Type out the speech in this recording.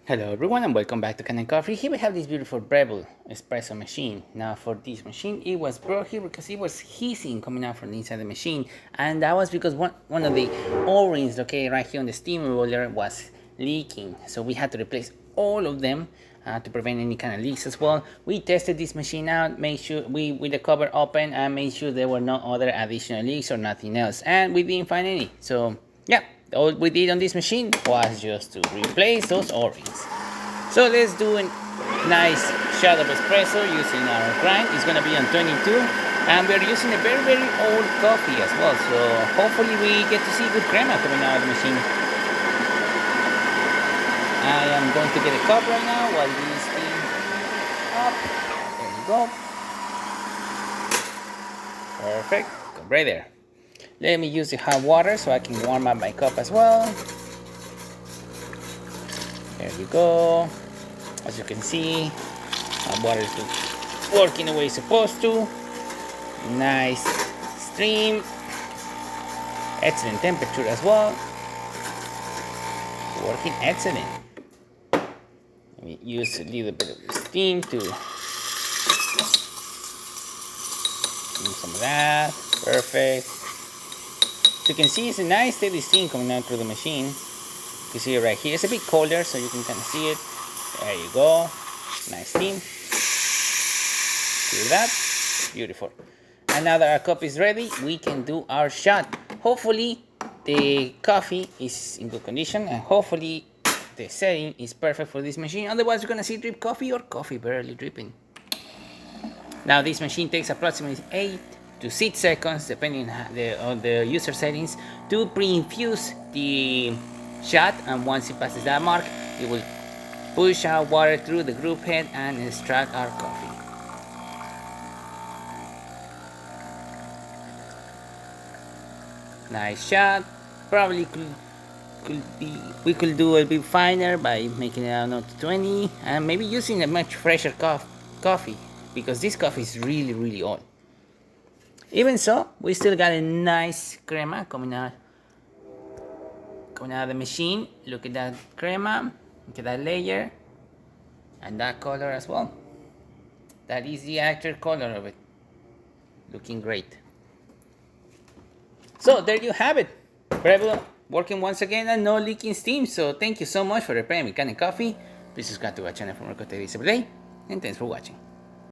Hello everyone and welcome back to Kanen Coffee. Here we have this beautiful Breville Espresso machine. Now for this machine, it was brought here because it was hissing coming out from inside the machine. And that was because one of the O-rings located right here on the steam roller was leaking. So we had to replace all of them to prevent any kind of leaks as well. We tested this machine out, made sure with the cover open and made sure there were no other additional leaks or nothing else. And we didn't find any. So yeah. All we did on this machine was just to replace those O-rings. So let's do a nice shot of espresso using our grind. It's going to be on 22 and we're using a very old coffee as well. So hopefully we get to see good crema coming out of the machine. I am going to get a cup right now while this steam up. There you go. Perfect. Go right there. Let me use the hot water so I can warm up my cup as well. There we go. As you can see, my water is working the way it's supposed to. Nice stream. Excellent temperature as well. Working excellent. Let me use a little bit of steam to use some of that. Perfect. You can see it's a nice steady steam coming out through the machine. You can see it right here. It's a bit colder so you can kind of see it. There you go. Nice steam. See that? Beautiful. And now that our cup is ready, we can do our shot. Hopefully the coffee is in good condition and hopefully the setting is perfect for this machine. Otherwise you're going to see drip coffee or coffee barely dripping. Now this machine takes approximately 8 to 6 seconds, depending on the user settings, to pre-infuse the shot, and once it passes that mark, it will push out water through the group head and extract our coffee. Nice shot. Probably we could do a bit finer by making it out to 20 and maybe using a much fresher coffee because this coffee is really old. Even so, we still got a nice crema coming out of the machine. Look at that crema, look at that layer, and that color as well. That is the actual color of it. Looking great. So there you have it. Breville working once again and no leaking steam. So thank you so much for repairing Kanen Coffee. Please subscribe to our channel for more content every day. And thanks for watching.